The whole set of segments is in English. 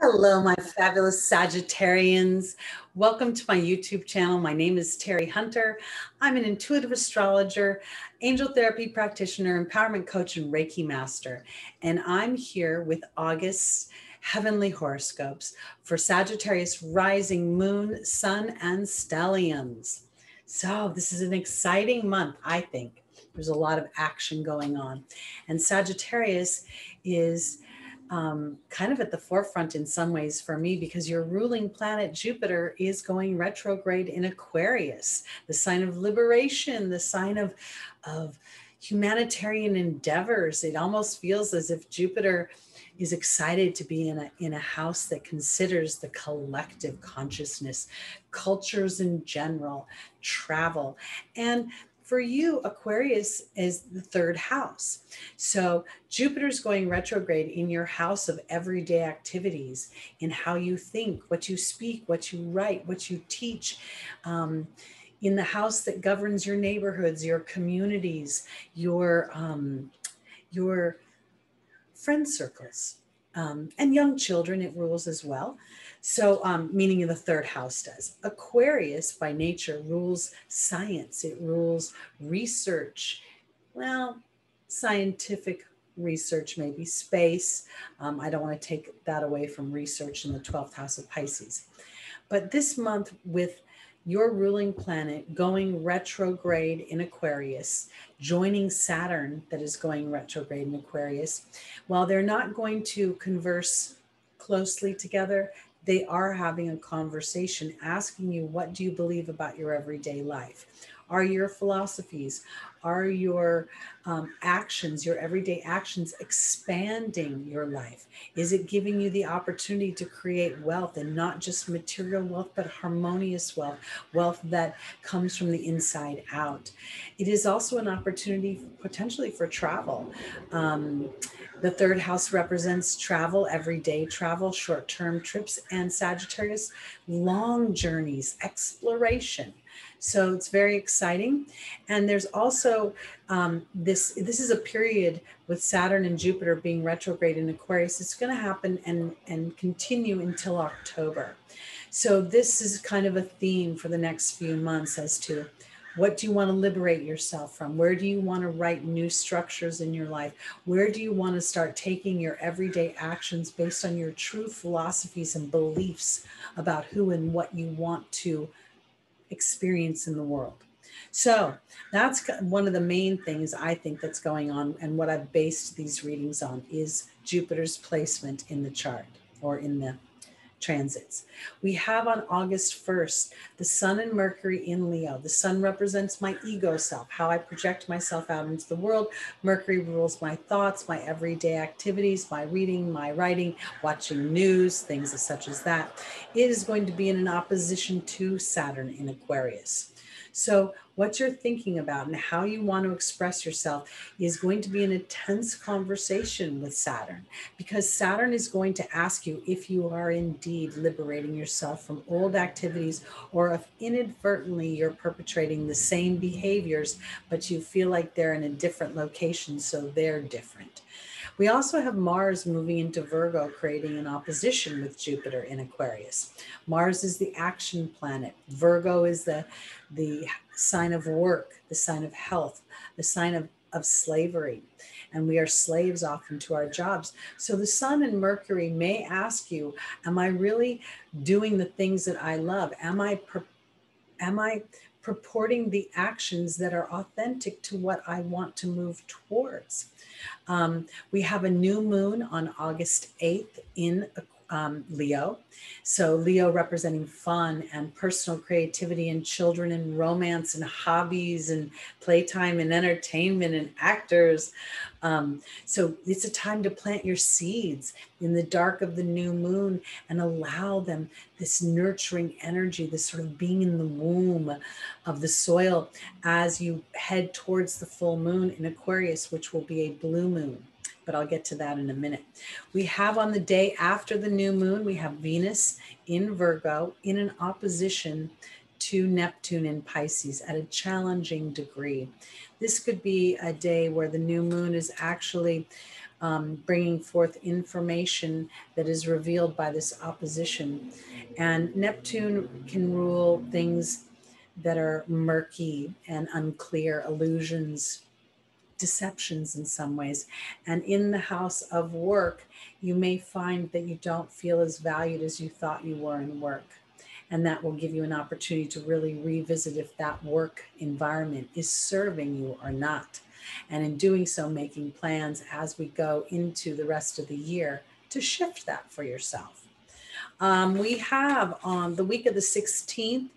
Hello, my fabulous Sagittarians. Welcome to my YouTube channel. My name is Teri Hunter. I'm an intuitive astrologer, angel therapy practitioner, empowerment coach, and Reiki master. And I'm here with August's heavenly horoscopes for Sagittarius rising, moon, sun, and stelliums. So this is an exciting month, I think. There's a lot of action going on. And Sagittarius is kind of at the forefront in some ways for me, because your ruling planet Jupiter is going retrograde in Aquarius, the sign of liberation, the sign of humanitarian endeavors. It almost feels as if Jupiter is excited to be in a house that considers the collective consciousness, cultures in general, travel. And for you, Aquarius is the third house. So Jupiter's going retrograde in your house of everyday activities, in how you think, what you speak, what you write, what you teach, in the house that governs your neighborhoods, your communities, your friend circles, and young children. It rules as well. So, meaning the third house does. Aquarius by nature rules science. It rules research. Well, scientific research, maybe space. I don't want to take that away from research in the 12th house of Pisces. But this month, with your ruling planet going retrograde in Aquarius, joining Saturn that is going retrograde in Aquarius, while they're not going to converse closely together, they are having a conversation asking you, what do you believe about your everyday life? Are your philosophies, are your actions, your everyday actions expanding your life? Is it giving you the opportunity to create wealth, and not just material wealth, but harmonious wealth, wealth that comes from the inside out? It is also an opportunity potentially for travel. The third house represents travel, everyday travel, short-term trips, and Sagittarius, long journeys, exploration. So it's very exciting. And there's also this is a period with Saturn and Jupiter being retrograde in Aquarius. It's going to happen and continue until October. So this is kind of a theme for the next few months as to what do you want to liberate yourself from? Where do you want to write new structures in your life? Where do you want to start taking your everyday actions based on your true philosophies and beliefs about who and what you want to experience in the world? So that's one of the main things I think that's going on, and what I've based these readings on is Jupiter's placement in the chart, or in the transits. We have on August 1st, the Sun and Mercury in Leo. The Sun represents my ego self, how I project myself out into the world. Mercury rules my thoughts, my everyday activities, my reading, my writing, watching news, things such as that. It is going to be in an opposition to Saturn in Aquarius. So what you're thinking about and how you want to express yourself is going to be an intense conversation with Saturn, because Saturn is going to ask you if you are indeed liberating yourself from old activities, or if inadvertently you're perpetrating the same behaviors, but you feel like they're in a different location, so they're different. We also have Mars moving into Virgo, creating an opposition with Jupiter in Aquarius. Mars is the action planet. Virgo is the sign of work, the sign of health, the sign of slavery. And we are slaves often to our jobs. So the Sun and Mercury may ask you, am I really doing the things that I love? Am I purporting the actions that are authentic to what I want to move towards? We have a new moon on August 8th in Leo. So Leo representing fun and personal creativity and children and romance and hobbies and playtime and entertainment and actors. So it's a time to plant your seeds in the dark of the new moon and allow them this nurturing energy, this sort of being in the womb of the soil as you head towards the full moon in Aquarius, which will be a blue moon. But I'll get to that in a minute. We have on the day after the new moon, we have Venus in Virgo in an opposition to Neptune in Pisces at a challenging degree. This could be a day where the new moon is actually bringing forth information that is revealed by this opposition. And Neptune can rule things that are murky and unclear, illusions, deceptions in some ways. And in the house of work, you may find that you don't feel as valued as you thought you were in work. And that will give you an opportunity to really revisit if that work environment is serving you or not. And in doing so, making plans as we go into the rest of the year to shift that for yourself. We have on the week of the 16th,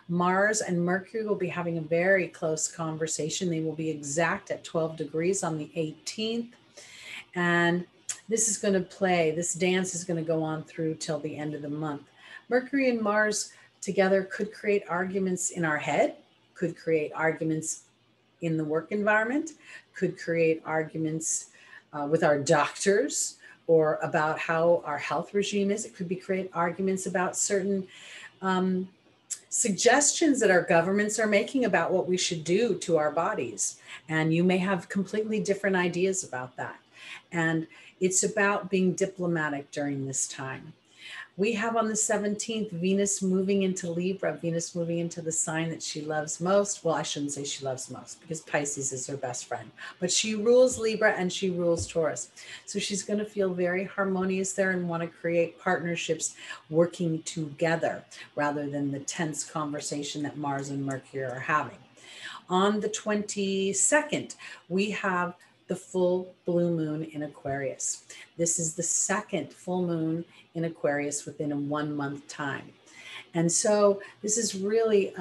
Mars and Mercury will be having a very close conversation. They will be exact at 12 degrees on the 18th. And this is going to play, this dance is going to go on through till the end of the month. Mercury and Mars together could create arguments in our head, could create arguments in the work environment, could create arguments with our doctors or about how our health regime is. It could be create arguments about certain suggestions that our governments are making about what we should do to our bodies. And you may have completely different ideas about that. And it's about being diplomatic during this time. We have on the 17th, Venus moving into Libra, Venus moving into the sign that she loves most. Well, I shouldn't say she loves most because Pisces is her best friend, but she rules Libra and she rules Taurus. So she's going to feel very harmonious there and want to create partnerships working together rather than the tense conversation that Mars and Mercury are having. On the 22nd, we have the full blue moon in Aquarius. This is the second full moon in Aquarius within a 1 month time. And so this is really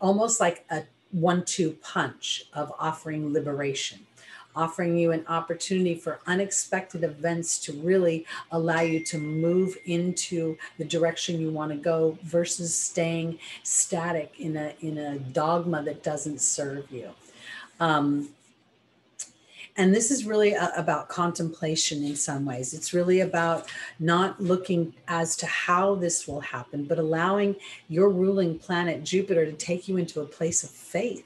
almost like a 1-2 punch of offering liberation, offering you an opportunity for unexpected events to really allow you to move into the direction you want to go versus staying static in a dogma that doesn't serve you. And this is really about contemplation in some ways. It's really about not looking as to how this will happen, but allowing your ruling planet, Jupiter, to take you into a place of faith,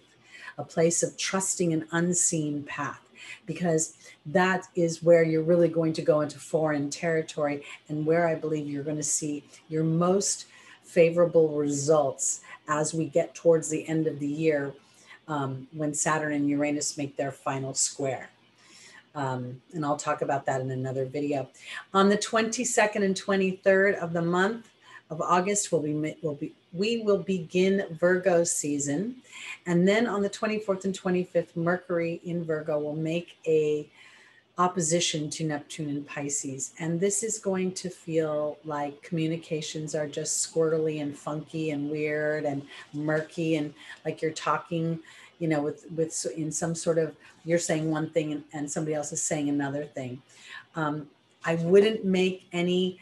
a place of trusting an unseen path, because that is where you're really going to go into foreign territory and where I believe you're going to see your most favorable results as we get towards the end of the year, when Saturn and Uranus make their final square. And I'll talk about that in another video. On the 22nd and 23rd of the month of August, we will begin Virgo season. And then on the 24th and 25th, Mercury in Virgo will make a opposition to Neptune in Pisces. And this is going to feel like communications are just squirrely and funky and weird and murky, and like you're talking, you know, with in some sort of, you're saying one thing and somebody else is saying another thing. I wouldn't make any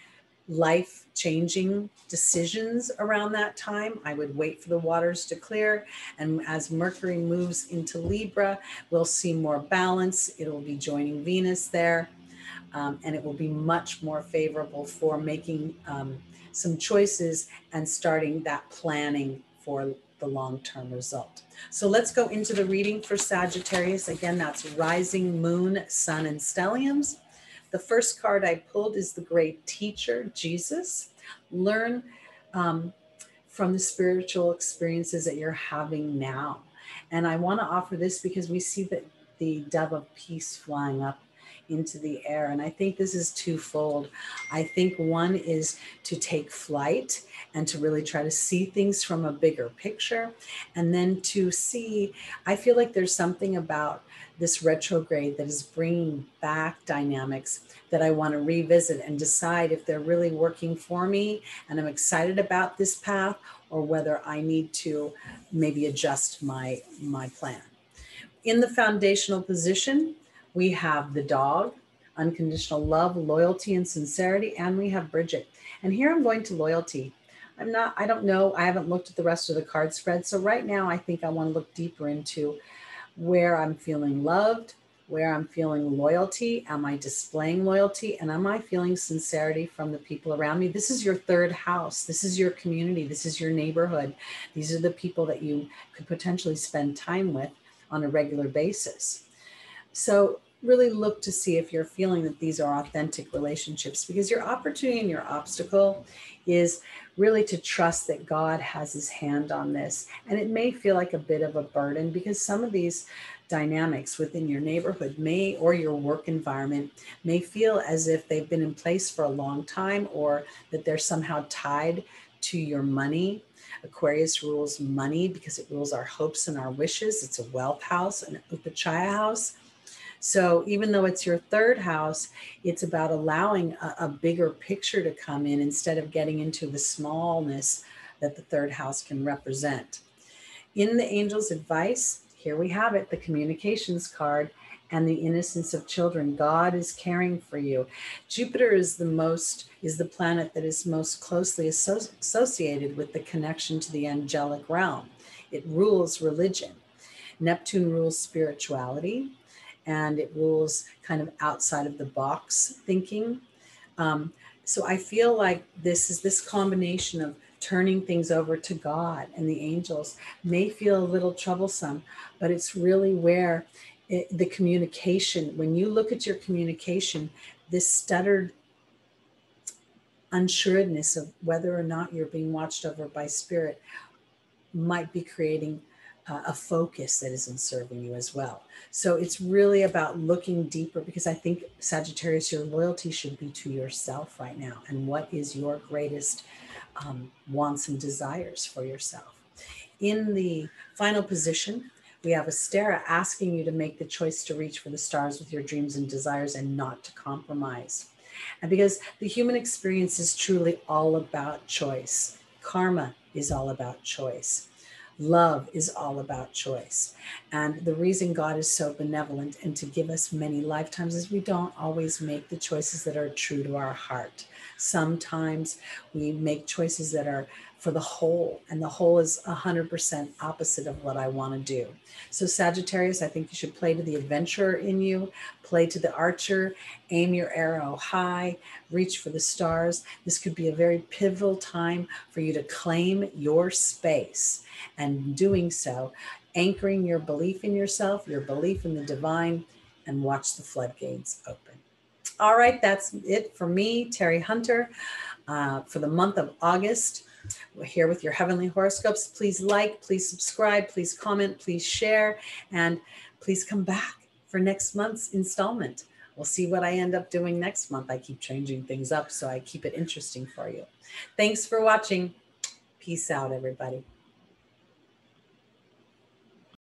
life-changing decisions around that time. I would wait for the waters to clear. And as Mercury moves into Libra, we'll see more balance. It will be joining Venus there. And it will be much more favorable for making some choices and starting that planning for the long-term result. So let's go into the reading for Sagittarius. Again, that's rising, moon, sun, and stelliums. The first card I pulled is the great teacher, Jesus. Learn from the spiritual experiences that you're having now. And I want to offer this because we see that the dove of peace flying up into the air. And I think this is twofold. I think one is to take flight and to really try to see things from a bigger picture. And then to see, I feel like there's something about this retrograde that is bringing back dynamics that I want to revisit and decide if they're really working for me and I'm excited about this path, or whether I need to maybe adjust my plan. In the foundational position, we have the dog, unconditional love, loyalty, and sincerity, and we have Bridget. And here I'm going to loyalty. I don't know, I haven't looked at the rest of the card spread. So right now I think I want to look deeper into where I'm feeling loved, where I'm feeling loyalty. Am I displaying loyalty? And am I feeling sincerity from the people around me? This is your third house. This is your community. This is your neighborhood. These are the people that you could potentially spend time with on a regular basis. So really look to see if you're feeling that these are authentic relationships, because your opportunity and your obstacle is really to trust that God has his hand on this. And it may feel like a bit of a burden because some of these dynamics within your neighborhood may, or your work environment, may feel as if they've been in place for a long time, or that they're somehow tied to your money. Aquarius rules money because it rules our hopes and our wishes. It's a wealth house, an upachaya house. So even though it's your third house, it's about allowing a bigger picture to come in instead of getting into the smallness that the third house can represent. In the angel's advice, here we have it, the communications card and the innocence of children. God is caring for you. Jupiter is the planet that is most closely associated with the connection to the angelic realm. It rules religion. Neptune rules spirituality, and it rules kind of outside of the box thinking. So I feel like this combination of turning things over to God and the angels may feel a little troublesome, but it's really where the communication, when you look at your communication, this stuttered unsureness of whether or not you're being watched over by spirit might be creating a focus that isn't serving you as well. So it's really about looking deeper, because I think, Sagittarius, your loyalty should be to yourself right now. And what is your greatest wants and desires for yourself? In the final position, we have Astera asking you to make the choice to reach for the stars with your dreams and desires and not to compromise. And because the human experience is truly all about choice. Karma is all about choice. Love is all about choice. And the reason God is so benevolent and to give us many lifetimes is we don't always make the choices that are true to our heart. Sometimes we make choices that are for the whole, and the whole is 100% opposite of what I want to do. So Sagittarius, I think you should play to the adventurer in you, play to the archer, aim your arrow high, reach for the stars. This could be a very pivotal time for you to claim your space, and doing so, anchoring your belief in yourself, your belief in the divine, and watch the floodgates open. All right, that's it for me, Teri Hunter, for the month of August. We're here with your heavenly horoscopes. Please like, please subscribe, please comment, please share, and please come back for next month's installment. We'll see what I end up doing next month. I keep changing things up, so I keep it interesting for you. Thanks for watching. Peace out, everybody.